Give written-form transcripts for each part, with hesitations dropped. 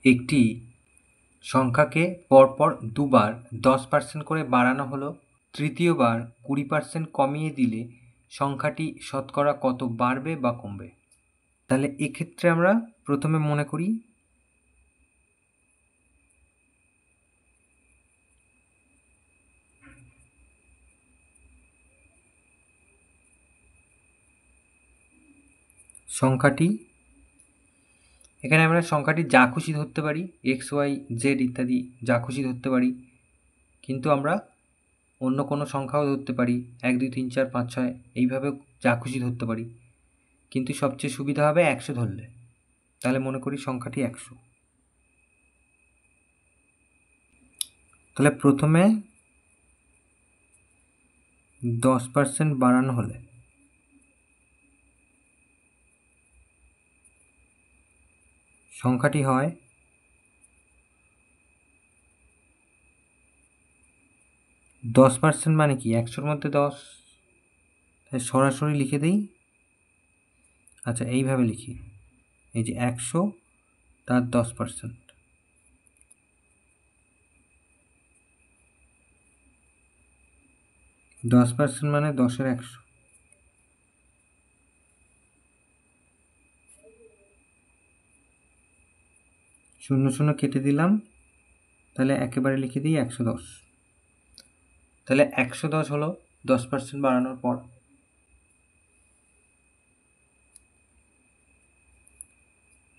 একটি সংখ্যাকে পরপর দুবার 10% করে বাড়ানো হলো, তৃতীয়বার 20% কমিয়ে দিলে সংখ্যাটি শতকরা কত বাড়বে বা কমবে? তাহলে এক্ষেত্রে আমরা প্রথমে মনে করি সংখ্যাটি, এখানে আমরা সংখ্যাটি যা খুশি ধরতে পারি, এক্স ওয়াই জেড ইত্যাদি যা খুশি ধরতে পারি, কিন্তু আমরা অন্য কোনো সংখ্যাও ধরতে পারি, 1 2 3 4 5 6 এইভাবে যা খুশি ধরতে পারি, কিন্তু সবচেয়ে সুবিধা হবে 100 ধরলে। তাহলে মনে করি সংখ্যাটি 100। তাহলে প্রথমে 10% বাড়ানো হলে সংখ্যাটি হয় 10% মানে কি 100-র মধ্যে 10, সরাসরি লিখে দিই। আচ্ছা, এইভাবে লিখি, এই যে 100 তার 10%, 10% মানে 10-এর 100। শূন্য শূন্য কেটে দিলাম, তাহলে একেবারে লিখে দিই 110। তাহলে 110 হলো 10% বাড়ানোর পর।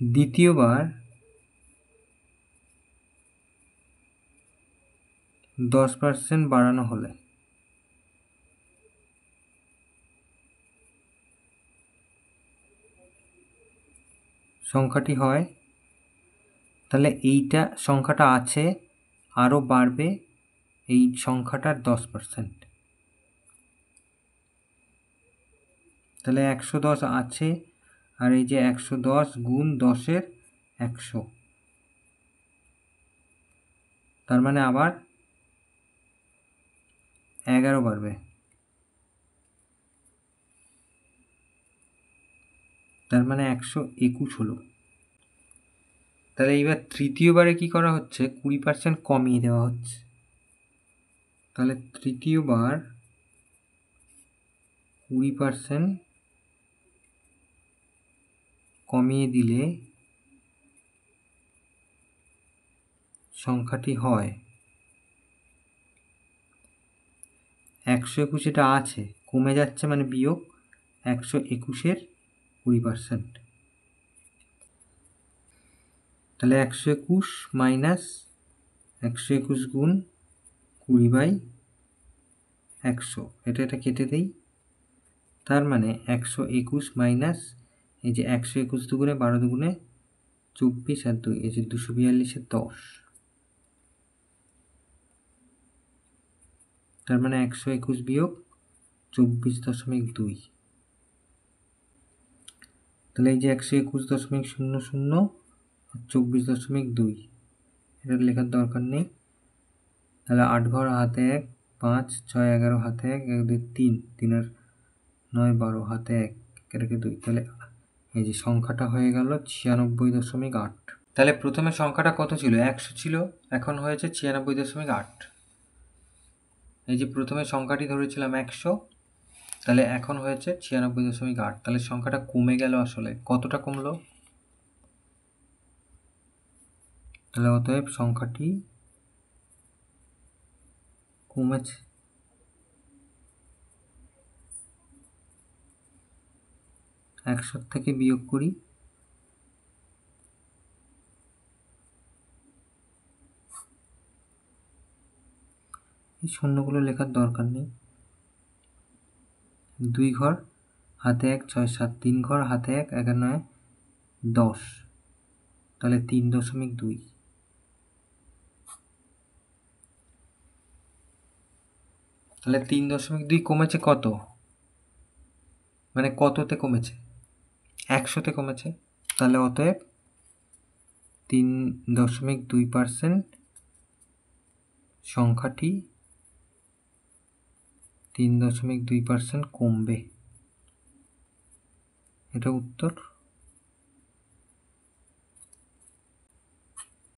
দ্বিতীয়বার 10% বাড়ানো হলে সংখ্যাটি হয়, তাহলে এইটা সংখ্যাটা আছে, আরও বাড়বে এই সংখ্যাটার 10%। তাহলে 110 আছে, আর এই যে 110 গুণ 10-এর 100, তার মানে আবার 11 বাড়বে। তার মানে 121 হলো। তাহলে এইবার তৃতীয়বারে কি করা হচ্ছে, 20% কমিয়ে দেওয়া হচ্ছে। তাহলে তৃতীয়বার 20% কমিয়ে দিলে সংখ্যাটি হয় 121। এটা আছে, কমে যাচ্ছে মানে বিয়োগ 121-এর 20%। তাহলে 121 মাইনাস 121 গুণ 20/100, এটা কেটে দেই। তার মানে 121 মাইনাস এই যে 121 দুগুণে 12 দুগুণে 24 আর 2, এই যে 242-এর 10, তার মানে 121 বিয়োগ 24.2। তাহলে এই যে 121.00 আর 24.2, এটা লেখার দরকার নেই। তাহলে 8 ঘর হাতে 1, 5 6 11 হাতে 1, 1 2 3, 3 আর 9 12 হাতে 1, এটাকে 2। তাহলে এই যে সংখ্যাটা হয়ে গেল 96.8। তাহলে প্রথমে সংখ্যাটা কত ছিল, 100 ছিল, এখন হয়েছে 96.8। এই যে প্রথমে সংখ্যাটি ধরেছিলাম 100, তাহলে এখন হয়েছে 96.8। তাহলে সংখ্যাটা কমে গেল, আসলে কতটা কমলো? তাহলে অতএব সংখ্যাটি কমেছে। একশো থেকে বিয়োগ করি, এই শূন্যগুলো লেখার দরকার নেই। 2 ঘর হাতে 1, 6 7, 3 ঘর হাতে 1, 11 9 10, তাহলে 3.2। তাহলে 3.2 কমেছে কত, মানে কততে কমেছে? 100-তে কমেছে। তাহলে অতএব 3.2% সংখ্যাটি 3.2% কমবে। এটা উত্তর।